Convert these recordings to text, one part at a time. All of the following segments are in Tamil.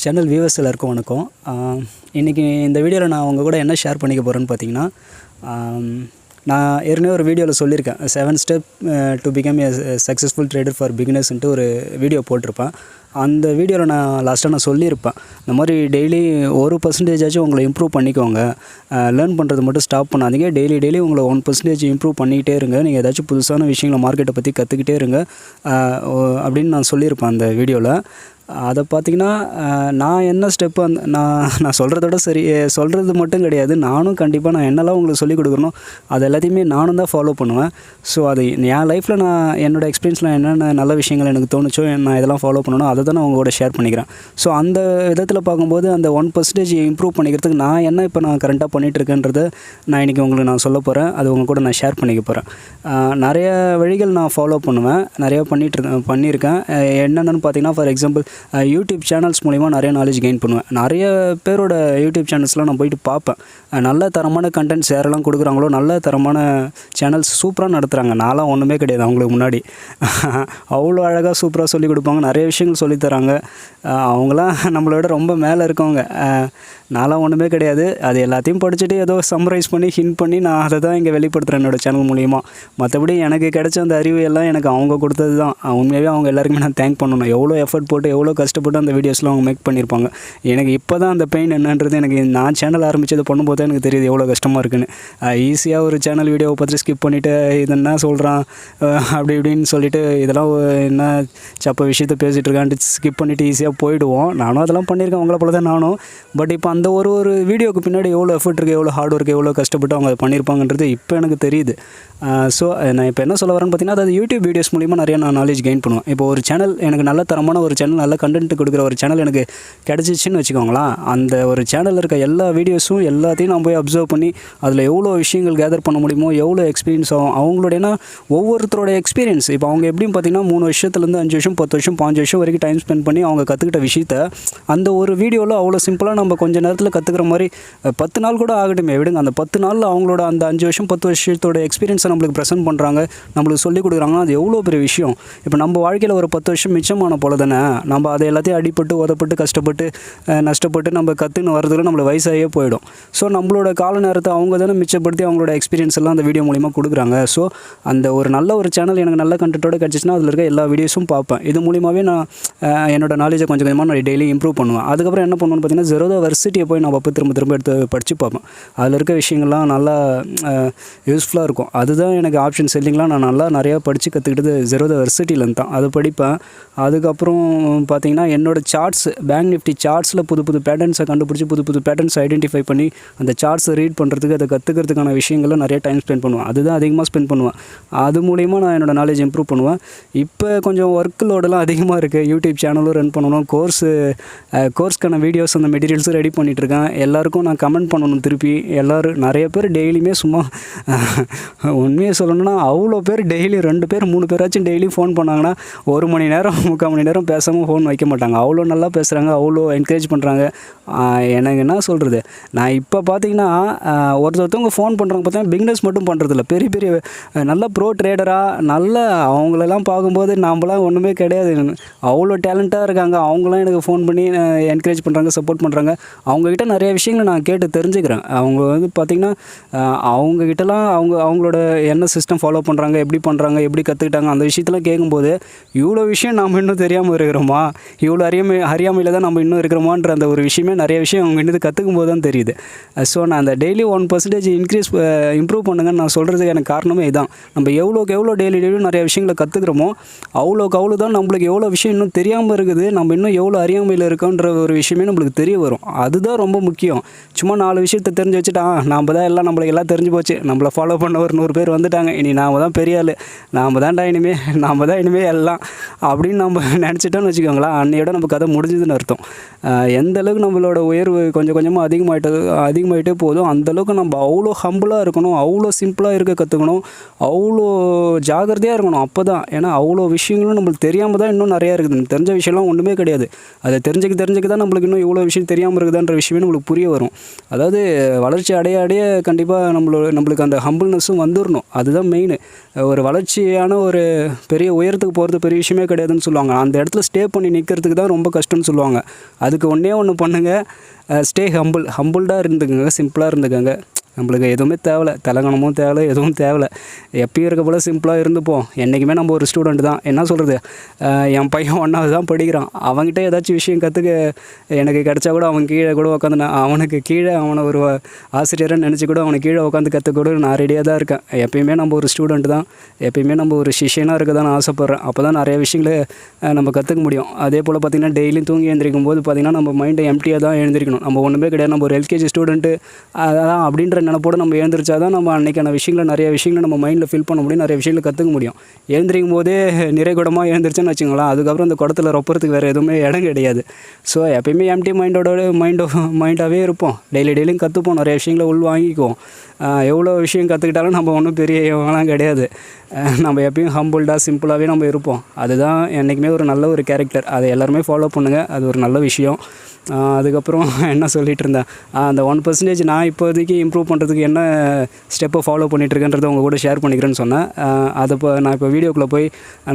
சேனல் வியூவர்ஸ் எல்லாருக்கும் வணக்கம். இன்றைக்கி இந்த வீடியோவில் நான் உங்கள் கூட என்ன ஷேர் பண்ணிக்க போகிறேன்னு பார்த்தீங்கன்னா, நான் ஏற்கனவே ஒரு வீடியோவில் சொல்லியிருக்கேன் 7 step to become a successful trader for பிகினர்ஸ்ன்ட்டு ஒரு வீடியோ போட்டிருப்பேன். அந்த வீடியோவில் நான் சொல்லியிருப்பேன், இந்த மாதிரி டெய்லி 1% உங்களை இம்ப்ரூவ் பண்ணிக்கோங்க, லேர்ன் பண்ணுறது மட்டும் ஸ்டாப் பண்ணாதீங்க, டெய்லி உங்களை 1% இம்ப்ரூவ் பண்ணிக்கிட்டே இருங்க, நீங்கள் ஏதாச்சும் புதுசான விஷயங்களை மார்க்கெட்டை பற்றி கற்றுக்கிட்டே இருங்க அப்படின்னு நான் சொல்லியிருப்பேன் அந்த வீடியோவில். அதை பார்த்திங்கன்னா நான் என்ன ஸ்டெப்பு நான் சொல்கிறதோட சரி சொல்கிறது மட்டும் கிடையாது, நானும் கண்டிப்பாக நான் என்னெல்லாம் உங்களுக்கு சொல்லிக் கொடுக்குறனோ அது எல்லாத்தையுமே நானும் தான் ஃபாலோ பண்ணுவேன். ஸோ அது என் லைஃப்பில் நான் என்னோடய எக்ஸ்பீரியன்ஸில் என்னென்ன நல்ல விஷயங்கள் எனக்கு தோணுச்சோ நான் இதெல்லாம் ஃபாலோ பண்ணணும், அதை தான் நான் உங்களோட ஷேர் பண்ணிக்கிறேன். ஸோ அந்த விதத்தில் பார்க்கும்போது அந்த 1% இம்ப்ரூவ் பண்ணிக்கிறதுக்கு நான் கரண்ட்டாக பண்ணிகிட்ருக்கேன்றதை நான் இன்றைக்கி உங்களுக்கு நான் சொல்ல போகிறேன். அது உங்கள் கூட நான் ஷேர் பண்ணிக்க போகிறேன். நிறைய வழிகள் நான் ஃபாலோ பண்ணுவேன், நிறையா பண்ணியிருக்கேன். என்னென்னு பார்த்தீங்கன்னா, ஃபார் எக்ஸாம்பிள் யூடியூப் சேனல்ஸ் மூலிமா நிறைய நாலேஜ் கெயின் பண்ணுவேன். நிறைய பேரோட யூடியூப் சேனல்ஸ்லாம் நான் போயிட்டு பார்ப்பேன். நல்ல தரமான கண்டென்ட்ஸ் யாரெல்லாம் கொடுக்குறாங்களோ, நல்ல தரமான சேனல்ஸ் சூப்பராக நடத்துகிறாங்க. நான்லாம் ஒன்றுமே கிடையாது அவங்களுக்கு முன்னாடி. அவ்வளோ அழகாக சூப்பராக சொல்லிக் கொடுப்பாங்க, நிறைய விஷயங்கள் சொல்லித்தராங்க. அவங்களாம் நம்மளோட ரொம்ப மேலே இருக்கவங்க. நான்லாம் ஒன்றுமே கிடையாது. அது எல்லாத்தையும் படிச்சுட்டு ஏதோ சம்மரைஸ் பண்ணி ஹிண்ட் பண்ணி நான் அதை தான் இங்கே வெளிப்படுத்துகிறேன் என்னோடய சேனல் மூலிமா. மற்றபடி எனக்கு கிடைச்ச அந்த அறிவு எல்லாம் எனக்கு அவங்க கொடுத்தது தான். உண்மையாகவே அவங்க எல்லாருக்குமே நான் தேங்க் பண்ணணும். எவ்வளோ எஃபர்ட் போட்டு எவ்வளோ கஷ்டப்பட்டு அந்த வீடியோஸ்லாம் அவங்க மேக் பண்ணியிருப்பாங்க. எனக்கு இப்போ தான் அந்த பெயின் என்னன்றது எனக்கு நான் சேனல் ஆரம்பித்தது பண்ணும்போது தான் எனக்கு தெரியுது எவ்வளோ கஷ்டமாக இருக்குன்னு. ஈஸியாக ஒரு சேனல் வீடியோவை பார்த்து ஸ்கிப் பண்ணிவிட்டு இது என்ன சொல்கிறான் அப்படி இப்படின்னு சொல்லிவிட்டு இதெல்லாம் என்ன சப்ப விஷயத்தை பேசிகிட்டு இருக்கான்ட்டு ஸ்கிப் பண்ணிவிட்டு ஈஸியாக போயிடுவோம். நானும் அதெல்லாம் பண்ணியிருக்கேன், அவங்கள போல தான் நானும். பட் இப்போ அந்த ஒரு வீடியோக்கு பின்னாடி எவ்வளோ எஃபர்ட் இருக்குது, எவ்வளோ ஹார்ட் ஒர்க், எவ்வளோ கஷ்டப்பட்டு அவங்க அதை பண்ணியிருப்பாங்கன்றது இப்போ எனக்கு தெரியுது. ஸோ நான் இப்போ என்ன சொல்ல வரேன்னு பார்த்தீங்கன்னா, அதாவது யூடியூப் வீடியோஸ் மூலிமா நிறைய நான் நாலேஜ் கெயின் பண்ணுவேன். இப்போ ஒரு சேனல் எனக்கு நல்ல தரமான ஒரு சேனல், நல்ல கண்டென்ட் கொடுக்குற ஒரு சேனல் எனக்கு கிடச்சிச்சின்னு வச்சுக்கோங்களேன். அந்த ஒரு சேனலில் இருக்க எல்லா வீடியோஸும் எல்லாத்தையும் நான் போய் அப்சர்வ் பண்ணி அதில் எவ்வளோ விஷயங்கள் கேதர் பண்ண முடியுமோ, எவ்வளோ எக்ஸ்பீரியன்ஸ் ஆகும் அவங்களோடனா ஒவ்வொருத்தரோட எக்ஸ்பீரியன்ஸ். இப்போ அவங்க எப்படின்னு பார்த்தீங்கன்னா 3 வருஷத்துலேருந்து 5 வருஷம் 10 வருஷம் 5 வருஷம் வரைக்கும் டைம் ஸ்பெண்ட் பண்ணி அவங்க கற்றுக்கிட்ட விஷயத்த அந்த ஒரு வீடியோவில் அவ்வளோ சிம்பிளாக நம்ம கொஞ்சம் நேரத்தில் கற்றுக்கிற மாதிரி 10 நாள் கூட ஆகட்டுமே விடுங்க, அந்த 10 நாளில் அவங்களோட அந்த 5 வருஷம் 10 வருஷத்தோட எக்ஸ்பீரியன்ஸை நம்மளுக்கு ப்ரெசென்ட் பண்ணுறாங்க, நம்மளுக்கு சொல்லிக் கொடுக்குறாங்கன்னா அது எவ்வளோ பெரிய விஷயம். இப்போ நம்ம வாழ்க்கையில் ஒரு 10 வருஷம் மிச்சமான போல தானே, நம்ம அதை எல்லாத்தையும் அடிப்பட்டு உதப்பட்டு கஷ்டப்பட்டு நஷ்டப்பட்டு நம்ம கற்றுன்னு வரதுக்குள்ள நம்மளை வயசாகியே போயிடும். ஸோ நம்மளோட கால நேரத்தை அவங்க தானே மிச்சப்படுத்தி அவங்களோட எக்ஸ்பீரியன்ஸ் எல்லாம் அந்த வீடியோ மூலிமா கொடுக்குறாங்க. ஸோ அந்த ஒரு நல்ல ஒரு சேனல் எனக்கு நல்ல கண்டென்ட்டோட கிடச்சிச்சின்னா அதில் இருக்க எல்லா வீடியோஸும் பார்ப்பேன். இது மூலிமாவே நான் என்னோடய நாலேஜை கொஞ்சம் கொஞ்சமாக நான் டெய்லி இம்ப்ரூவ் பண்ணுவேன். அதுக்கப்புறம் என்ன பண்ணுவேன்னு பார்த்தீங்கன்னா, ஜெரோதா வர்சிட்டியை போய் நான் திரும்ப எடுத்து படித்து பார்ப்பேன். அதில் இருக்க விஷயங்கள்லாம் நல்லா யூஸ்ஃபுல்லாக இருக்கும். அதுதான் எனக்கு ஆப்ஷன் செல்லிங்லாம் நான் நல்லா நிறையா படித்து கற்றுக்கிட்டது ஜெரோதா வர்சிட்டியிலேருந்து தான். அதை படிப்பேன். அதுக்கப்புறம் பார்த்திங்கன்னா என்னோடய சார்ட்ஸ், பேங்க் நிஃப்டி சார்ட்ஸில் புது பேட்டர்ன்ஸை கண்டுபிடிச்சி புது பேட்டர்ன்ஸை ஐடென்டிஃபை பண்ணி அந்த சார்ட்ஸை ரீட் பண்ணுறதுக்கு அதை கற்றுக்கிறதுக்கான விஷயங்களை நிறைய டைம் ஸ்பெண்ட் பண்ணுவேன். அதுதான் அதிகமாக ஸ்பெண்ட் பண்ணுவேன். அது மூலிமா நான் என்னோடய நாலேஜ் இம்ப்ரூவ் பண்ணுவேன். இப்போ கொஞ்சம் ஒர்க் லோடெல்லாம் அதிகமாக இருக்குது. யூடியூப் சேனலும் ரன் பண்ணணும், கோர்ஸ்க்கான வீடியோஸ் அந்த மெட்டீரியல்ஸும் ரெடி பண்ணிகிட்ருக்கேன். எல்லாருக்கும் நான் கமெண்ட் பண்ணணும் திருப்பி. எல்லோரும் நிறைய பேர் டெய்லியுமே சும்மா உண்மையை சொல்லணும்னா அவ்வளோ பேர் டெய்லி 2 பேர் 3 பேராச்சும் டெய்லி ஃபோன் பண்ணாங்கன்னா 1 மணி நேரம் 3/4 மணி நேரம் பேசாமல் ஃபோன் வைக்க மாட்டாங்க. அவ்வளோ நல்லா பேசுகிறாங்க, அவ்வளோ என்கரேஜ் பண்ணுறாங்க. எனக்கு என்ன சொல்கிறது, நான் இப்போ பார்த்தீங்கன்னா ஒருத்தவங்க ஃபோன் பண்ணுறாங்க பார்த்தீங்கன்னா பிகினர்ஸ் மட்டும் பண்ணுறதில்ல, பெரிய நல்ல ப்ரோ ட்ரேடராக நல்ல அவங்களெல்லாம் பார்க்கும்போது நாம்லாம் ஒன்றுமே கிடையாது, அவ்வளோ டேலண்ட்டாக இருக்காங்க. அவங்களாம் எனக்கு ஃபோன் பண்ணி என்கரேஜ் பண்ணுறாங்க, சப்போர்ட் பண்ணுறாங்க. அவங்கக்கிட்ட நிறைய விஷயங்களை நான் கேட்டு தெரிஞ்சுக்கிறேன். அவங்க பார்த்திங்கன்னா அவங்கக்கிட்டலாம் அவங்களோட என்ன சிஸ்டம் ஃபாலோ பண்ணுறாங்க, எப்படி பண்ணுறாங்க, எப்படி கற்றுக்கிட்டாங்க, அந்த விஷயத்தெலாம் கேட்கும்போது இவ்வளோ விஷயம் நாம் இன்னும் தெரியாமல் இருக்கிறோமா, இவ்வளோ அறியாமையில் தான் நம்ம இன்னும் இருக்கிறோமான்ற அந்த ஒரு விஷயமே நிறைய விஷயம் அவங்க இன்னும் கற்றுக்கும் போது தான் தெரியுது. ஸோ நான் அந்த டெய்லி 1% இம்ப்ரூவ் பண்ணுங்கன்னு நான் சொல்கிறதுக்கு எனக்கு காரணமே இதுதான். நம்ம எவ்வளோக்கு எவ்வளோ டெய்லியும் நிறைய விஷயங்களை கற்றுக்குறோமோ அவ்வளோக்கு அவ்வளோ தான் நம்மளுக்கு எவ்வளோ விஷயம் இன்னும் தெரியாமல் இருக்குது, நம்ம இன்னும் எவ்வளோ அறியாமையில் இருக்கோன்ற ஒரு விஷயமே நம்மளுக்கு தெரிய வரும். அதுதான் ரொம்ப முக்கியம். சும்மா 4 விஷயத்தை தெரிஞ்சு வச்சுட்டா நாம் தான் எல்லாம் நம்மளுக்கு எல்லாம் தெரிஞ்சு போச்சு, நம்மளை ஃபாலோ பண்ண ஒரு 100 பேர் வந்துட்டாங்க, இனி நாம் தான் பெரிய ஆள், நாம் தான் இனிமேல் எல்லாம் அப்படின்னு நம்ம நினச்சிட்டோன்னு வச்சுக்கோங்களேன், அன்னையோட நம்ம கதை முடிஞ்சதுன்னு அர்த்தம். எந்த அளவுக்கு நம்மளோட உயர்வு கொஞ்சம் கொஞ்சமாக அதிகமாகிட்டே போதும், அந்தளவுக்கு நம்ம அவ்வளோ ஹம்பிளாக இருக்கணும், அவ்வளோ சிம்பிளாக இருக்க கற்றுக்கணும், அவ்வளோ ஜாகிரதையாக இருக்கணும். அப்போ தான், ஏன்னா அவ்வளோ விஷயங்களும் நம்மளுக்கு தெரியாமல் தான் இன்னும் நிறையா இருக்குது. தெரிஞ்ச விஷயம்லாம் ஒன்றுமே கிடையாது. அதை தெரிஞ்சுக்க தான் நம்மளுக்கு இன்னும் இவ்வளோ விஷயம் தெரியாமல் இருக்குதான்ற விஷயமே நம்மளுக்கு புரிய வரும். அதாவது வளர்ச்சி அடைய கண்டிப்பாக நம்மளுக்கு அந்த ஹம்பிள்னஸும் வந்துடணும். அதுதான் மெயின். ஒரு வளர்ச்சியான ஒரு பெரிய உயரத்துக்கு போகிறது பெரிய விஷயமே கிடையாதுன்னு சொல்லுவாங்க. அந்த இடத்துல ஸ்டே பண்ணி பண்ணி நிற்கிறதுக்கு தான் ரொம்ப கஷ்டம்னு சொல்லுவாங்க. அதுக்கு ஒன்றே ஒன்று பண்ணுங்கள், ஸ்டே ஹம்பிள்டாக இருந்துக்கங்க, சிம்பிளாக இருந்துக்கங்க. நம்மளுக்கு எதுவுமே தேவையில்ல, தலகணமும் தேவையில்ல, எதுவும் தேவையில்ல. எப்பயும் இருக்க போல் சிம்பிளாக இருந்துப்போம். என்றைக்குமே நம்ம ஒரு ஸ்டூடெண்ட் தான். என்ன சொல்கிறது, என் பையன் 1வது தான் படிக்கிறான். அவன்கிட்ட ஏதாச்சும் விஷயம் கற்றுக்க எனக்கு கிடச்சா கூட அவன் கீழே கூட உட்காந்து அவனுக்கு கீழே அவனை ஒரு ஆசிரியரை நினச்சி கூட அவனுக்கு கீழே உட்காந்து கற்றுக்க கூட நான் ரெடியாக தான் இருக்கேன். எப்பயுமே நம்ம ஒரு ஸ்டூடெண்ட் தான், எப்பயுமே நம்ம ஒரு சிஷ்யனாக இருக்க தான் நான் ஆசைப்பட்றேன். அப்போ தான் நிறைய விஷயங்களை நம்ம கற்றுக்க முடியும். அதே போல் பார்த்திங்கன்னா டெய்லியும் தூங்கி எழுந்திரிக்கும் போது பார்த்திங்கன்னா நம்ம மைண்டை எம்டியாக தான் எழுந்திரிக்கணும். நம்ம ஒன்றுமே கிடையாது, நம்ம ஒரு எல்கேஜி ஸ்டூடெண்ட்டு அதான் அப்படின்ற நினைப்போடு நம்ம எழுந்திரிச்சா தான் நம்ம அன்றைக்கான விஷயங்களை நிறைய விஷயங்களை நம்ம மைண்டில் ஃபில் பண்ண முடியும், நிறைய விஷயங்களை கற்றுக்க முடியும். எழுந்திரிக்கும் போதே நிறைகுடமாக எழுந்திரிச்சேன்னு வச்சுங்களேன், அதுக்கப்புறம் அந்த குடத்தில் ரொப்பறதுக்கு வேறு எதுவுமே இடம் கிடையாது. ஸோ எப்பயுமே எம்டி மைண்டாகவே இருப்போம். டெய்லியும் கற்றுப்போம், நிறைய விஷயங்களை வாங்கிக்குவோம். எவ்வளோ விஷயம் கற்றுக்கிட்டாலும் நம்ம ஒன்றும் பெரியவங்களாம் கிடையாது. நம்ம எப்பயும் ஹம்பிள்டாக சிம்பிளாகவே நம்ம இருப்போம். அதுதான் என்றைக்குமே ஒரு நல்ல ஒரு கேரக்டர். அதை எல்லாருமே ஃபாலோ பண்ணுங்கள், அது ஒரு நல்ல விஷயம். அதுக்கப்புறம் என்ன சொல்லிகிட்டு இருந்தேன், அந்த 1% நான் இப்போதைக்கு இம்ப்ரூவ் பண்ணுறதுக்கு என்ன ஸ்டெப்பை ஃபாலோ பண்ணிகிட்ருக்கேன்றதை உங்கள் கூட ஷேர் பண்ணிக்கிறேன்னு சொன்னேன். அதை நான் இப்போ வீடியோக்குள்ளே போய்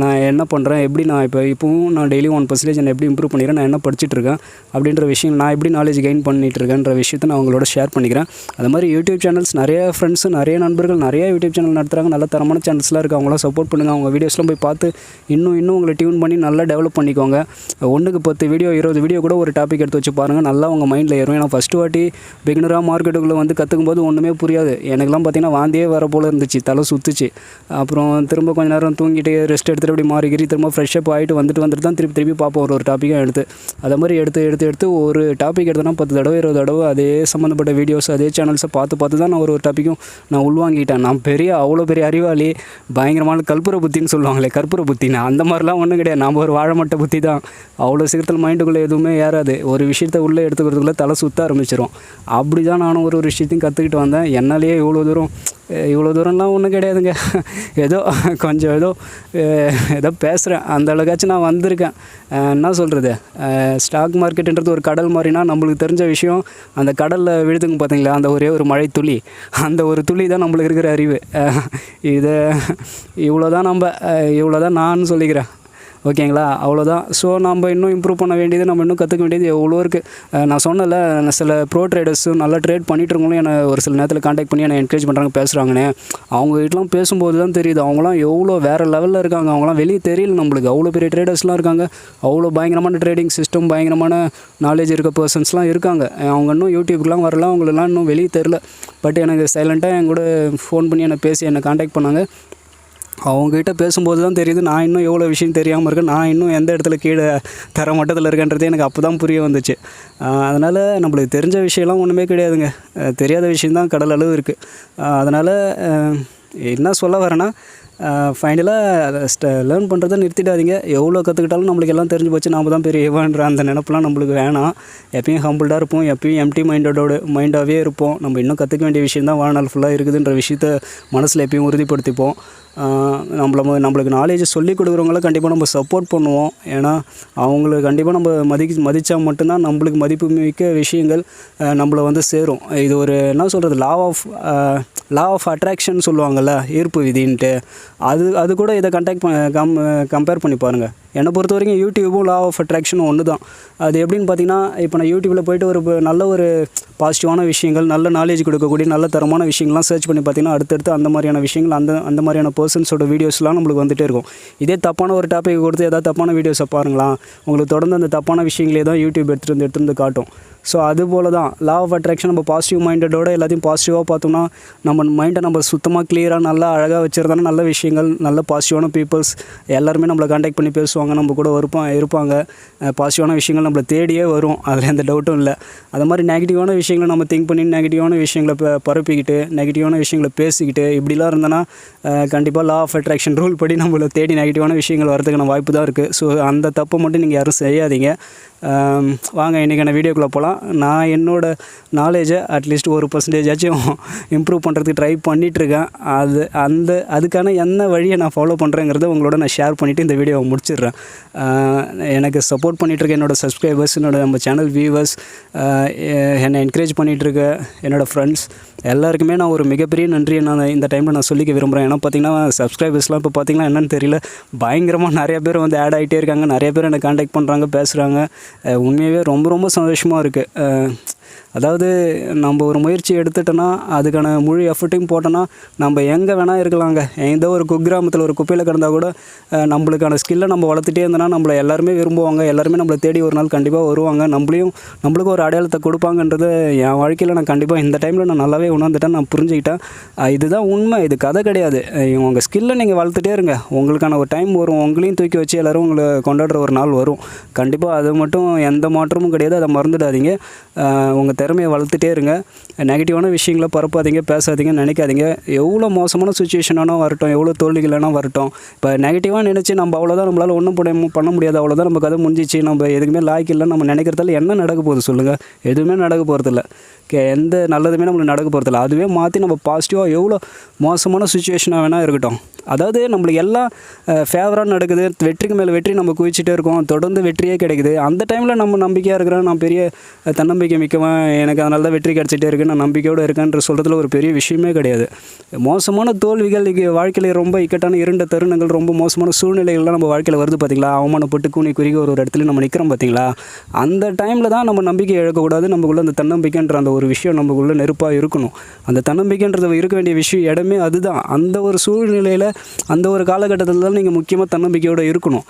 நான் என்ன பண்ணுறேன், எப்படி நான் இப்போவும் நான் டெய்லி 1% நான் எப்படி இம்ப்ரூவ் பண்ணிக்கிறேன், நான் என்ன படிச்சுட்ருக்கேன் அப்படின்ற விஷயம், நான் எப்படி நாலேஜ் கெயின் பண்ணிகிட்ருக்கேன்ற விஷயத்தை நான் உங்களோட ஷேர் பண்ணிக்கிறேன். அது மாதிரி யூடியூப் சேனல்ஸ் நிறைய ஃப்ரெண்ட்ஸு, நிறைய நண்பர்கள் நிறைய யூடியூப் சேனல் நடத்துகிறாங்க. நல்ல தரமான சேனல்ஸ்லாம் இருக்குது. அவங்களாம் சப்போர்ட் பண்ணுங்கள். அவங்க வீடியோஸ்லாம் போய் பார்த்து இன்னும் உங்களை டியூன் பண்ணி நல்லா டெவலப் பண்ணிக்கோங்க. 1க்கு 10 வீடியோ 20 வீடியோ கூட ஒரு டாபிக் எடுத்து வச்சு பாருங்கள், நல்லா உங்கள் மைண்டில் ஏறும். ஏன்னா ஃபஸ்ட்டு வாட்டி பிகினராக மார்க்கெட்டுக்குள்ளே வந்து கற்றுக்கும் போது ஒன்றுமே புரியாது. எனக்குலாம் பார்த்திங்கன்னா வாந்தியே வர போல் இருந்துச்சு, தலை சுற்றுச்சு. அப்புறம் திரும்ப கொஞ்சம் நேரம் தூங்கிட்டு ரெஸ்ட் எடுத்துகிட்டு அப்படி மாறிக்கிரி திரும்ப ஃப்ரெஷ்ஷப் ஆகிட்டு வந்துட்டு தான் திருப்பி பார்ப்போம் ஒரு டாப்பிக்காக எடுத்து. அதை மாதிரி எடுத்து ஒரு டாபிக் எடுத்தோன்னா 10 தடவை 20 தடவை அதே சம்மந்தப்பட்ட வீடியோஸ் அதே சேனல்ஸை பார்த்து தான் நான் ஒரு டாப்பிக்கும் நான் உள்வாங்கிட்டேன். நான் அவ்வளோ பெரிய அறிவாளி, பயங்கரமான கற்பூர புத்தின்னு சொல்லுவாங்களே, கற்பூர புத்தின்னு அந்த மாதிரிலாம் ஒன்றும் கிடையாது. நம்ம ஒரு வாழைமட்டை புத்தி தான். அவ்வளோ சீக்கிரத்தில் மைண்டுக்குள்ளே எதுவுமே ஏறாது. ஒரு விஷயத்தை உள்ளே எடுத்துக்கிறதுக்குள்ளே தலை சுற்ற ஆரம்பிச்சிடும். அப்படி தான் நானும் ஒரு விஷயத்தையும் கற்றுக்கிட்டு வந்தேன். என்னாலேயே இவ்வளோ தூரம்லாம் ஒன்றும் கிடையாதுங்க. ஏதோ பேசுகிறேன், அந்த அளவுக்காச்சும் நான் வந்திருக்கேன். என்ன சொல்கிறது, ஸ்டாக் மார்க்கெட்டுன்றது ஒரு கடல் மாதிரினா நம்மளுக்கு தெரிஞ்ச விஷயம் அந்த கடலில் விழுதுங்க பார்த்தீங்களா, அந்த ஒரே ஒரு மழை துளி, அந்த ஒரு துளி தான் நம்மளுக்கு இருக்கிற அறிவு. இவ்வளோதான் நான் சொல்லிக்கிறேன். ஓகேங்களா, அவ்வளோதான். ஸோ நம்ம இன்னும் இம்ப்ரூவ் பண்ண வேண்டியது, நம்ம இன்னும் கற்றுக்க வேண்டியது எவ்வளோ இருக்குது. நான் சொன்னல, சில ப்ரோ ட்ரேடர்ஸும் நல்லா ட்ரேட் பண்ணிட்டுருங்களும் என்னை ஒரு சில நேரத்தில் காண்டாக்ட் பண்ணி என்னை என்கரேஜ் பண்ணுறாங்க, பேசுகிறாங்கண்ணே. அவங்ககிட்டலாம் பேசும்போது தான் தெரியுது அவங்களாம் எவ்வளோ வேறு லெவலில் இருக்காங்க. அவங்களாம் வெளியே தெரியல நம்மளுக்கு. அவ்வளோ பெரிய ட்ரேடர்ஸ்லாம் இருக்காங்க, அவ்வளோ பயங்கரமான ட்ரேடிங் சிஸ்டம், பயங்கரமான நாலேஜ் இருக்க பர்சன்ஸ்லாம் இருக்காங்க. அவங்க இன்னும் யூடியூப்லாம் வரலாம், அவங்களெல்லாம் இன்னும் வெளியே தெரில. பட் எனக்கு சைலண்ட்டாக என் கூட ஃபோன் பண்ணி என்னை பேசி என்னை காண்டாக்ட் பண்ணாங்க. அவங்ககிட்ட பேசும்போது தான் தெரியுது நான் இன்னும் எவ்வளோ விஷயம் தெரியாமல் இருக்கேன், நான் இன்னும் எந்த இடத்துல கீழே தர மட்டத்தில் இருக்கேன்றதே எனக்கு அப்போ தான் புரிய வந்துச்சு. அதனால் நம்மளுக்கு தெரிஞ்ச விஷயம்லாம் ஒன்றுமே கிடையாதுங்க, தெரியாத விஷயந்தான் கடல் அளவு இருக்குது. அதனால் என்ன சொல்ல வரேன்னா, ஃபைனலாக அதை லேர்ன் பண்ணுறதை நிறுத்திடாதீங்க. எவ்வளோ கற்றுக்கிட்டாலும் நம்மளுக்கு எல்லாம் தெரிஞ்சு போச்சு, நாம் தான் பெரிய இவன்ற அந்த நினப்பெலாம் நம்மளுக்கு வேணாம். எப்பயும் ஹம்பிள்டாக இருப்போம், எப்பயும் எம்டி மைண்டாகவே இருப்போம். நம்ம இன்னும் கற்றுக்க வேண்டிய விஷயம் தான் வாழ்நாள் ஃபுல்லாக இருக்குதுன்ற விஷயத்த மனசில் எப்பயும் உறுதிப்படுத்திப்போம். நம்மளுக்கு நாலேஜை சொல்லிக் கொடுக்குறவங்கள கண்டிப்பாக நம்ம சப்போர்ட் பண்ணுவோம். ஏன்னா அவங்களுக்கு கண்டிப்பாக நம்ம மதித்தா மட்டும்தான் நம்மளுக்கு மதிப்பு மிக்க விஷயங்கள் நம்மளை வந்து சேரும். இது ஒரு என்ன சொல்கிறது, லா ஆஃப் அட்ராக்ஷன் சொல்லுவாங்கள்ல, ஈர்ப்பு விதின்ட்டு. அது கூட இதை கம்பேர் பண்ணி பாருங்கள். என்னை பொறுத்த வரைக்கும் யூடியூபும் லா ஆஃப் அட்ராக்ஷனும் ஒன்று தான். அது எப்படின்னு பார்த்தீங்கன்னா, இப்போ நான் யூடியூப்பில் போய்ட்டு நல்ல ஒரு பாசிட்டிவான விஷயங்கள், நல்ல நாலேஜ் கொடுக்கக்கூடிய நல்ல தரமான விஷயங்கள்லாம் சர்ச் பண்ணி பார்த்தீங்கன்னா அடுத்தடுத்து அந்த மாதிரியான விஷயங்கள், அந்த மாதிரியான பர்சன்ஸோட வீடியோஸ்லாம் நம்மளுக்கு வந்துகிட்டே இருக்கும். இதே தப்பான ஒரு டாபிக் கொடுத்து ஏதாவது தப்பான வீடியோஸை பாருங்களேன், உங்களுக்கு தொடர்ந்து அந்த தப்பான விஷயங்களே தான் யூடியூப் எடுத்துகிட்டு வந்து காட்டும். ஸோ அதுபோல் தான் லா ஆஃப் அட்ராக்ஷன். நம்ம பாசிட்டிவ் மைண்டடோட எல்லாத்தையும் பாசிட்டிவாக பார்த்தோம்னா நம்ம மைண்டை நம்ம சுத்தமாக கிளியராக நல்லா அழகாக வச்சுருந்தாலும் நல்ல விஷயங்கள், நல்ல பாசிட்டிவான பீப்புள்ஸ் எல்லாருமே நம்மளை காண்டாக்ட் பண்ணி பேசுவாங்க, நம்ம கூட இருப்பாங்க. பாசிட்டிவான விஷயங்கள் நம்மளை தேடியே வரும், அதில் எந்த டவுட்டும் இல்லை. அது மாதிரி நெகட்டிவான விஷயங்களை நம்ம திங்க் பண்ணி நெகட்டிவான விஷயங்களை பரப்பிக்கிட்டு நெகட்டிவான விஷயங்களை பேசிக்கிட்டு இப்படிலாம் இருந்தோன்னா கண்டிப்பாக லா ஆஃப் அட்ராக்ஷன் ரூல் படி நம்மளை தேடி நெகட்டிவான விஷயங்கள் வரதுக்கான வாய்ப்பு தான் இருக்குது. ஸோ அந்த தப்பை மட்டும் நீங்கள் யாரும் செய்யாதீங்க. வாங்க இன்றைக்கான வீடியோக்குள்ளே போகலாம். நான் என்னோடய நாலேஜை அட்லீஸ்ட் 1% இம்ப்ரூவ் பண்ணுறதுக்கு ட்ரை பண்ணிகிட்ருக்கேன். அதுக்கான என்ன வழியை நான் ஃபாலோ பண்ணுறேங்கிறத உங்களோட நான் ஷேர் பண்ணிவிட்டு இந்த வீடியோவை முடிச்சிடுறேன். எனக்கு சப்போர்ட் பண்ணிகிட்ருக்க என்னோடய சப்ஸ்கிரைபர்ஸ், நம்ம சேனல் வியூவர்ஸ், என்னை என்கரேஜ் பண்ணிகிட்ருக்க என்னோடய ஃப்ரெண்ட்ஸ் எல்லாருக்குமே நான் ஒரு மிகப்பெரிய நன்றியை நான் இந்த டைமில் நான் சொல்லிக்க விரும்புகிறேன். ஏன்னா பார்த்திங்கன்னா சப்ஸ்கிரைபர்ஸ்லாம் இப்போ பார்த்திங்கன்னா என்னென்னு தெரியல, பயங்கரமாக நிறைய பேர் வந்து ஆட் ஆகிட்டே இருக்காங்க. நிறைய பேர் என்னை காண்டாக்ட் பண்ணுறாங்க, பேசுகிறாங்க. உண்மையாகவே ரொம்ப ரொம்ப சந்தோஷமாக இருக்குது. அதாவது நம்ம ஒரு முயற்சி எடுத்துட்டோன்னா அதுக்கான முழு எஃபர்ட்டையும் போட்டோன்னா நம்ம எங்கே வேணால் இருக்கலாங்க. எந்த ஒரு குக்கிராமத்தில் ஒரு குப்பையில் கிடந்தால் கூட நம்மளுக்கான ஸ்கில்லை நம்ம வளர்த்துட்டே இருந்தோன்னா நம்மளை எல்லாருமே விரும்புவாங்க. எல்லாருமே நம்மளை தேடி ஒரு நாள் கண்டிப்பாக வருவாங்க. நம்மளுக்கும் ஒரு அடையாளத்தை கொடுப்பாங்கன்றது என் வாழ்க்கையில் நான் கண்டிப்பாக இந்த டைமில் நான் நல்லாவே உணர்ந்துட்டேன், நான் புரிஞ்சுக்கிட்டேன். இதுதான் உண்மை, இது கதை கிடையாது. உங்கள் ஸ்கில்லை நீங்கள் வளர்த்துட்டே இருங்க, உங்களுக்கான ஒரு டைம் வரும். உங்களையும் தூக்கி வச்சு எல்லோரும் உங்களை கொண்டாடுற ஒரு நாள் வரும் கண்டிப்பாக. அது மட்டும் எந்த மாற்றமும் கிடையாது, அதை மறந்துடாதீங்க. உங்கள் திறமையை வளர்த்துட்டே இருங்க. நெகட்டிவான விஷயங்களை பரப்பாதீங்க, பேசாதீங்க, நினைக்காதீங்க. எவ்வளோ மோசமான சுச்சுவேஷனானோ வரட்டும், எவ்வளோ தோல்விகளானோ வரட்டும், இப்போ நெகட்டிவாக நினச்சி நம்ம அவ்வளோதான், நம்மளால் ஒன்றும் பண்ண முடியாது, அவ்வளோதான், நம்ம கதை முடிஞ்சிச்சு, நம்ம எதுக்குமே லாய்க்கு இல்லை நம்ம நினைக்கிறதால என்ன நடக்க போகுது சொல்லுங்கள்? எதுவுமே நடக்க போகிறதில்ல. எந்த நல்லதுமே நம்மளுக்கு நடக்க போகிறதில்ல. அதுவே மாற்றி நம்ம பாசிட்டிவாக எவ்வளோ மோசமான சுச்சுவேஷனாக வேணால் இருக்கட்டும், அதாவது நம்மளுக்கு எல்லாம் ஃபேவராக நடக்குது, வெற்றிக்கு மேலே வெற்றி நம்ம குவிச்சிட்டே இருக்கோம், தொடர்ந்து வெற்றியே கிடைக்குது. அந்த டைமில் நம்ம நம்பிக்கையாக இருக்கிறேன், நான் பெரிய தன்னம்பிக்கை மிக்கவன், எனக்கு அதனால தான் வெற்றி கிடச்சிட்டே இருக்குது, நான் நம்பிக்கையோடு இருக்கேன்ற சொல்கிறதுல ஒரு பெரிய விஷயமே கிடையாது. மோசமான தோல்விகள் வாழ்க்கையில் ரொம்ப இக்கட்டான இருண்ட தருணங்கள், ரொம்ப மோசமான சூழ்நிலைகள்லாம் நம்ம வாழ்க்கையில் வருது பார்த்திங்களா? அவமானப்பட்டு கூனி குறுகி ஒரு இடத்துல நம்ம நிற்கிறோம் பார்த்திங்களா? அந்த டைமில் தான் நம்ம நம்பிக்கை இழக்கக்கூடாது. நமக்குள்ளே அந்த தன்னம்பிக்கைன்ற அந்த ஒரு விஷயம் நமக்குள்ளே நெருப்பாக இருக்கணும். அந்த தன்னம்பிக்கைன்றது இருக்க வேண்டிய விஷயம் இடமே அதுதான். அந்த ஒரு சூழ்நிலையில் அந்த ஒரு காலகட்டத்தில் தான் நீங்கள் முக்கியமாக தன்னம்பிக்கையோடு இருக்கணும்.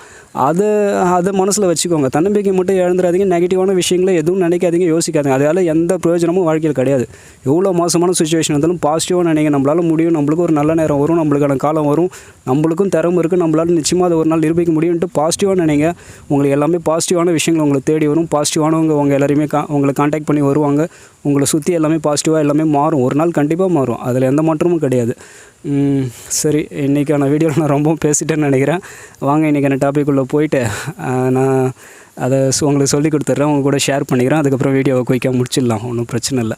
அதை மனசில் வச்சுக்கோங்க. தன்னம்பிக்கை மட்டும் இழந்துடாதீங்க. நெகட்டிவான விஷயங்களை எதுவும் நினைக்காதீங்க, யோசிக்காதீங்க. அதால் எந்த பிரயோஜனமும் வாழ்க்கையில் கிடையாது. எவ்வளோ மோசமான சுச்சுவேஷன் இருந்தாலும் பாசிட்டிவாக நினைங்க. நம்மளால் முடியும், நம்மளுக்கு ஒரு நல்ல நேரம் வரும், நம்மளுக்கான காலம் வரும், நம்மளுக்கும் திறமை இருக்குது, நம்மளால் நிச்சயமாக அதை ஒரு நாள் நிரூபிக்க முடியும்ட்டு பாசிட்டிவாக நினைங்க. உங்களுக்கு எல்லாமே பாசிட்டிவான விஷயங்கள் உங்களை தேடி வரும். பாசிட்டிவானவங்க உங்கள் எல்லாருமே உங்களை காண்டாக்ட் பண்ணி வருவாங்க. உங்களை சுற்றி எல்லாமே பாசிட்டிவாக எல்லாமே மாறும். ஒரு நாள் கண்டிப்பாக மாறும், அதில் எந்த மாற்றமும் கிடையாது. சரி, இன்றைக்கான வீடியோவில் நான் ரொம்ப பேசிட்டேன்னு நினைக்கிறேன். வாங்க இன்றைக்கான டாபிக்குள்ளே போயிட்டு நான் அதை உங்களுக்கு சொல்லி கொடுத்துட்றேன், உங்கள் கூட ஷேர் பண்ணிக்கிறேன். அதுக்கப்புறம் வீடியோவை குயிக்காக முடிச்சிடலாம், ஒன்றும் பிரச்சனை இல்லை.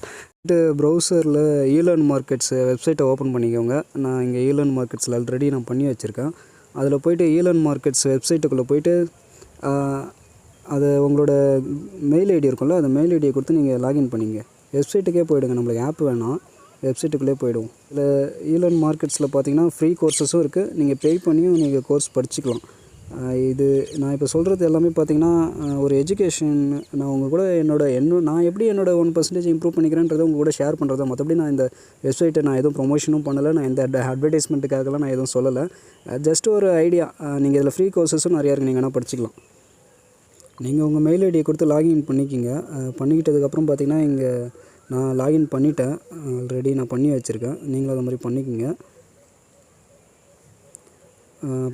ப்ரௌசரில் ஈலர்ன் மார்க்கெட்ஸ் வெப்சைட்டை ஓப்பன் பண்ணிக்கோங்க. நான் இங்கே ஈலர்ன் மார்க்கெட்ஸில் ஆல்ரெடி நான் பண்ணி வச்சுருக்கேன். அதில் போய்ட்டு ஈலர்ன் மார்க்கெட்ஸ் வெப்சைட்டுக்குள்ளே போய்ட்டு அது உங்களோட மெயில் ஐடி இருக்கும்ல, அந்த மெயில் ஐடியை கொடுத்து நீங்கள் லாகின் பண்ணிங்க. வெப்சைட்டுக்கே போய்டுங்க, நம்மளுக்கு ஆப் வேணாம், வெப்சைட்டுக்குள்ளே போய்டும். இதில் ஈலர்ன் மார்க்கெட்ஸில் பார்த்தீங்கன்னா ஃப்ரீ கோர்ஸஸும் இருக்குது, நீங்கள் பே பண்ணியும் நீங்கள் கோர்ஸ் படிச்சுக்கலாம். இது நான் இப்போ சொல்கிறது எல்லாமே பார்த்திங்கன்னா ஒரு எஜுகேஷன். நான் உங்கள் கூட நான் எப்படி என்னோடய 1% இம்ப்ரூவ் பண்ணிக்கிறேன்றதை உங்கள் கூட ஷேர் பண்ணுறதா. மற்றபடி நான் இந்த வெப்சைட்டை நான் எதுவும் ப்ரொமோஷனும் பண்ணலை, நான் எந்த அட்வர்டைஸ்மெண்ட்டுக்காகலாம் நான் எதுவும் சொல்லலை. ஜஸ்ட் ஒரு ஐடியா. நீங்கள் இதில் ஃப்ரீ கோர்ஸஸும் நிறையா இருக்குது, நீங்கள் வேணால் படிச்சிக்கலாம். நீங்கள் உங்கள் மெயில் ஐடியை கொடுத்து லாகின் பண்ணிக்கிங்க. பண்ணிக்கிட்டதுக்கப்புறம் பார்த்திங்கன்னா இங்கே நான் லாகின் பண்ணிட்டேன், ஆல்ரெடி நான் பண்ணி வச்சுருக்கேன். நீங்களும் அது மாதிரி பண்ணிக்கோங்க.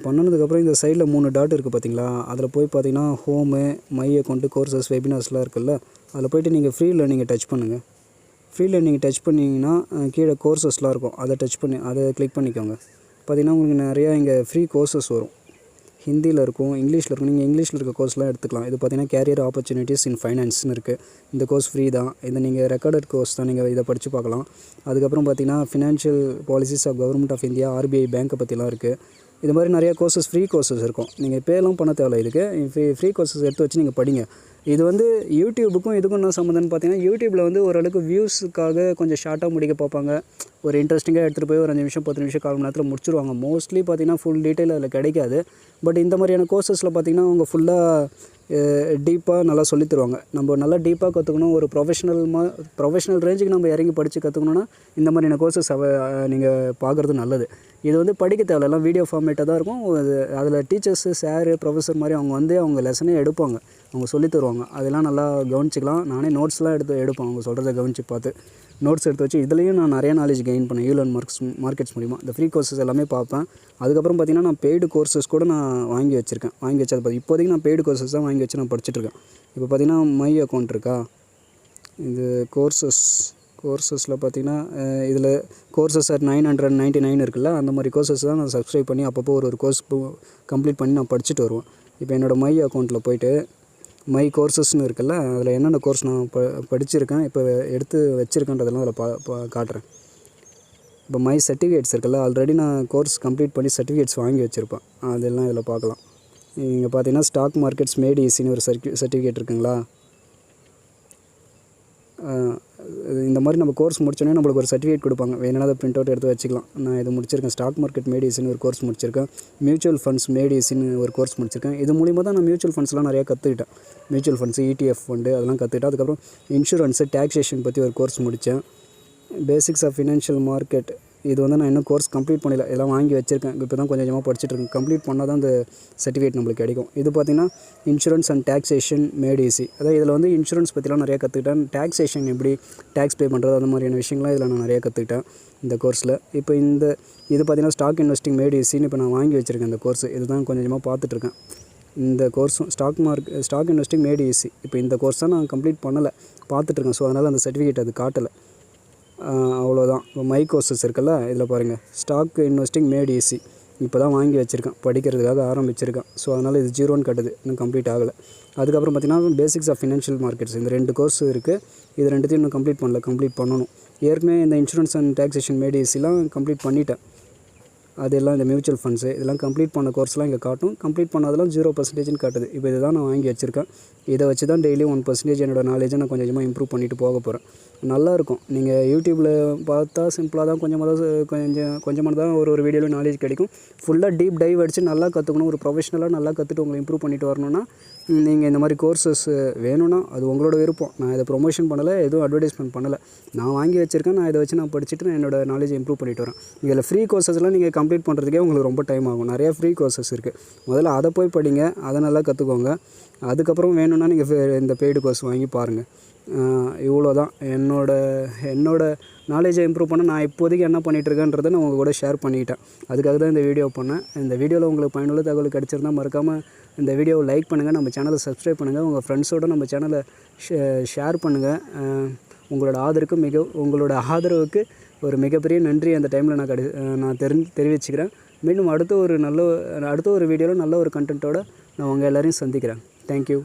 பண்ணினதுக்கப்புறம் இந்த சைடில் 3 டாட் இருக்குது பார்த்திங்களா? அதில் போய் பார்த்திங்கன்னா ஹோமு, மை அக்கௌண்ட்டு, கோர்சஸ், வெபினார்ஸ்லாம் இருக்குல்ல, அதில் போய்ட்டு நீங்கள் ஃப்ரீ லேர்னிங்கை டச் பண்ணுங்கள். ஃப்ரீ லேர்னிங்கை டச் பண்ணிங்கன்னா கீழே கோர்சஸ்லாம் இருக்கும், அதை கிளிக் பண்ணிக்கோங்க. பார்த்திங்கன்னா உங்களுக்கு நிறையா இங்கே ஃப்ரீ கோர்சஸ் வரும். ஹிந்தியில் இருக்கும், இங்கிலீஷில் இருக்கும். நீங்கள் இங்கிலீஷில் இருக்க கோர்ஸ்லாம் எடுத்துக்கலாம். இது பார்த்திங்கன்னா கேரியர் ஆப்பர்ச்சுனிட்டிஸ் இன் ஃபைனான்ஸ்னு இருக்குது. இந்த கோர்ஸ் ஃப்ரீ தான். இதை நீங்கள் ரெக்கார்டட் கோர்ஸ் தான், நீங்கள் இதை படித்து பார்க்கலாம். அதுக்கப்புறம் பார்த்திங்கன்னா financial policies of government of India, RBI பேங்க்கை பற்றிலாம் இருக்குது. இது மாதிரி நிறையா கோர்சஸ், ஃப்ரீ கோர்சஸ் இருக்கும். நீங்கள் பேலாம் பண்ண தேவையில்ல. இதுக்கு ஃப்ரீ கோர்சஸ் எடுத்து வச்சு நீங்கள் படிங்க. இது வந்து யூடியூபுக்கும் இதுக்கும் என்ன சம்மந்தம்னு பார்த்தீங்கன்னா, யூடியூப்பில் வந்து ஓரளவுக்கு வியூஸுக்காக கொஞ்சம் ஷார்ட்டாக முடிக்க பார்ப்பாங்க. ஒரு இன்ட்ரெஸ்டிங்காக எடுத்துகிட்டு போய் ஒரு 5 நிமிஷம் 10 நிமிஷம் 1/4 மணி நேரத்தில் முடிச்சிருவாங்க. மோஸ்ட்லி பார்த்திங்கன்னா ஃபுல் டீட்டெயில் அதில் கிடைக்காது. பட் இந்த மாதிரியான கோர்சஸில் பார்த்திங்கன்னா அவங்க ஃபுல்லாக டீப்பாக நல்லா சொல்லித் தருவாங்க. நம்ம நல்லா டீப்பாக கற்றுக்கணும், ஒரு ப்ரொஃபஷனல் ரேஞ்சுக்கு நம்ம இறங்கி படித்து கற்றுக்கணுன்னா இந்த மாதிரியான கோர்சஸ் நீங்கள் பார்க்குறது நல்லது. இது வந்து படிக்க தேவையில்ல, எல்லாம் வீடியோ ஃபார்மேட்டாக தான் இருக்கும். அதில் டீச்சர்ஸு, சாரு, ப்ரொஃபஸர் மாதிரி அவங்க லெசனே எடுப்பாங்க, அவங்க சொல்லித் தருவாங்க. அதெல்லாம் நல்லா கவனிச்சிக்கலாம். நானே நோட்ஸ்லாம் எடுப்பேன், அவங்க சொல்கிறத கவனித்து பார்த்து நோட்ஸ் எடுத்து வச்சு. இதுலேயும் நான் நிறையா நாலேஜ் கெயின் பண்ணேன் ஈலர்ன் மார்க்கெட்ஸ் மூலிமா. இந்த ஃப்ரீ கோர்சஸ் எல்லாமே பார்ப்பேன். அதுக்கப்புறம் பார்த்திங்கன்னா நான் பெய்டு கோர்சஸ் கூட நான் வாங்கி வச்சது இப்போதைக்கு நான் பெய்டு கோர்சஸ் தான் வாங்கி வச்சு நான் படிச்சுட்ருக்கேன். இப்போ பார்த்திங்கன்னா மை அக்கௌண்ட் இருக்கா, இது கோர்சஸில் பார்த்திங்கன்னா இதில் கோர்சஸ் அட் 999 இருக்குல்ல, அந்த மாதிரி கோர்சஸ் தான் நான் சப்ஸ்கிரைப் பண்ணி அப்பப்போ ஒரு கோர்ஸ் கம்ப்ளீட் பண்ணி நான் படிச்சுட்டு வருவேன். இப்போ என்னோடய மை அக்கௌண்ட்டில் போய்ட்டு மை கோர்சஸ்னு இருக்குல்ல, அதில் என்னென்ன கோர்ஸ் நான் படிச்சிருக்கேன், இப்போ எடுத்து வச்சுருக்கேன்றதெல்லாம் அதில் காட்டுறேன். இப்போ மை சர்டிஃபிகேட்ஸ் இருக்குல்ல, ஆல்ரெடி நான் கோர்ஸ் கம்ப்ளீட் பண்ணி சர்டிஃபிகேட்ஸ் வாங்கி வச்சுருப்பேன், அதெல்லாம் இதில் பார்க்கலாம். நீங்கள் பார்த்தீங்கன்னா ஸ்டாக் மார்க்கெட்ஸ் மேட் ஈஸின்னு ஒரு சர்டிஃபிகேட் இருக்குங்களா, இந்த மாதிரி நம்ம கோர்ஸ் முடிச்சோன்னே நம்மளுக்கு ஒரு சர்டிஃபிகேட் கொடுப்பாங்க, வேணும்னா அதை பிரிண்ட் அவுட் எடுத்து வச்சுக்கலாம். நான் இது முடிச்சிருக்கேன், ஸ்டாக் மார்க்கெட் மேடிஸ்னு ஒரு கோர்ஸ் முடிச்சிருக்கேன், மியூச்சுவல் ஃபண்ட்ஸ் மேடிஸ்னு ஒரு கோர்ஸ் முடிச்சிருக்கேன். இது மூலிமா தான் நான் மியூச்சுவல் ஃபண்ட்ஸ்லாம் நிறையா கற்றுக்கிட்டேன். மியூச்சுவல் ஃபண்ட்ஸ், ETF ஃபண்டு அதெல்லாம் கற்றுக்கிட்டேன். அதுக்கப்புறம் இன்சூரன்ஸு, டேக்ஸேஷன் பற்றி ஒரு கோர்ஸ் முடித்தேன். பேசிக்ஸ் ஆஃப் ஃபினான்ஷியல் மார்க்கெட் இது வந்து நான் இன்னும் கோர்ஸ் கம்ப்ளீட் பண்ணல, எல்லாம் வாங்கி வச்சுருக்கேன். இப்போ தான் கொஞ்சம் கொஞ்சமாக படிச்சுட்ருக்கேன். கம்ப்ளீட் பண்ணால் தான் அந்த சர்டிஃபிகேட் நம்மளுக்கு கிடைக்கும். இது பார்த்திங்கன்னா insurance and taxation mat easy. அதாவது இதில் வந்து இன்சூரன்ஸ் பற்றிலாம் நிறையா கற்றுக்கிட்டேன். டேக்ஸேஷன் எப்படி டேக்ஸ் பே பண்ணுறது அந்த மாதிரியான விஷயங்கள்லாம் இதில் நான் நிறையா கற்றுக்கிட்டேன் இந்த கோர்ஸில். இப்போ இது பார்த்திங்கன்னா ஸ்டாக் இன்வெஸ்டிங் மேட் ஈஸின்னு இப்போ நான் வாங்கி வச்சுருக்கேன் இந்த கோர்ஸ். இதுதான் கொஞ்சம் கொஞ்சமாக பார்த்துட்ருக்கேன். இந்த கோர்ஸும் ஸ்டாக் இன்வெஸ்டிங் மேட் ஈஸி. இப்போ இந்த கோர்ஸ் தான் நான் கம்ப்ளீட் பண்ணலை, பார்த்துட்ருக்கேன். ஸோ அதனால் அந்த சர்டிஃபிகேட் அது காட்டலை. அவ்வளோதான். இப்போ மை கோர்சஸ் இருக்குல்ல, இதில் பாருங்கள் ஸ்டாக் இன்வெஸ்டிங் மேட் ஈஸி இப்போ தான் வாங்கி வச்சுருக்கேன், படிக்கிறதுக்காக ஆரம்பிச்சிருக்கேன். ஸோ அதனால் இது 0ன்னு காட்டுது, இன்னும் கம்ப்ளீட் ஆகலை. அதுக்கப்புறம் பார்த்திங்கன்னா பேசிக்ஸ் ஆஃப் ஃபினான்ஷியல் மார்க்கெட்ஸ், இந்த 2 கோர்ஸ் இருக்குது. இது 2த்தையும் இன்னும் கம்ப்ளீட் கம்ப்ளீட் பண்ணணும். ஏற்கனவே இந்த இன்சூரன்ஸ் அண்ட் டேக்ஸேஷன் மேட் ஈஸிலாம் கம்ப்ளீட் பண்ணிட்டேன். அதெல்லாம் இந்த மியூச்சுவல் ஃபண்ட்ஸு இதெல்லாம் கம்ப்ளீட் பண்ண கோர்ஸ்லாம் இங்கே காட்டும். கம்ப்ளீட் பண்ணதெல்லாம் 0%ன்னு காட்டுது. இப்போ இதை தான் நான் வாங்கி வச்சுருக்கேன். இதை வச்சு தான் டெய்லி 1% என்னோடய நாலேஜை நான் கொஞ்சம் கொஞ்சமாக இம்ப்ரூவ் பண்ணிட்டு போக போகிறேன். நல்லாயிருக்கும். நீங்கள் யூடியூப்பில் பார்த்தா சிம்பிளாக தான் கொஞ்சமாக தான் ஒரு வீடியோவில் நாலேஜ் கிடைக்கும். ஃபுல்லாக டீப் டைவ் அடித்து நல்லா கற்றுக்கணும். ஒரு ப்ரொஃபஷனலாக நல்லா கற்றுட்டு உங்களை இம்ப்ரூவ் பண்ணிட்டு வரணும்னா நீங்கள் இந்த மாதிரி கோர்சஸ் வேணும்னா அது உங்களோட விருப்பம். நான் இதை ப்ரொமோஷன் பண்ணலை, எதுவும் அட்வர்டைஸ்மெண்ட் பண்ணலை. நான் வாங்கி வச்சுருக்கேன். நான் இதை வச்சு நான் படிச்சுட்டு நான் என்னோடய நாலேஜை இம்ப்ரூவ் பண்ணிட்டு வரேன். இதில் ஃப்ரீ கோர்சஸ்லாம் நீங்கள் கம்ப்ளீட் பண்ணுறதுக்கே உங்களுக்கு ரொம்ப டைம் ஆகும். நிறையா ஃப்ரீ கோர்சஸ் இருக்குது. முதல்ல அதை போய் படிங்க, அதை நல்லா கற்றுக்கோங்க. அதுக்கப்புறம் வேணும்னா நீங்கள் இந்த பெய்டு கோர்ஸ் வாங்கி பாருங்கள். இவ்வளோ தான் என்னோட நாலேஜை இம்ப்ரூவ் பண்ண நான் இப்போதைக்கு என்ன பண்ணிகிட்ருக்கேன்றதை நான் உங்கள் கூட ஷேர் பண்ணிக்கிட்டேன். அதுக்காக தான் இந்த வீடியோ பண்ணேன். இந்த வீடியோவில் உங்களுக்கு பயனுள்ள தகவல் கிடச்சிருந்தால் மறக்காமல் இந்த வீடியோவை லைக் பண்ணுங்கள், நம்ம சேனலை சப்ஸ்கிரைப் பண்ணுங்கள், உங்கள் ஃப்ரெண்ட்ஸோடு நம்ம சேனலை ஷேர் பண்ணுங்கள். உங்களோட ஆதரவுக்கு ஒரு மிகப்பெரிய நன்றி அந்த டைமில் நான் தெரிவிச்சுக்கிறேன். மீண்டும் அடுத்த ஒரு வீடியோவில் நல்ல ஒரு கண்டென்ட்டோடு நான் உங்கள் எல்லோரையும் சந்திக்கிறேன். தேங்க்யூ.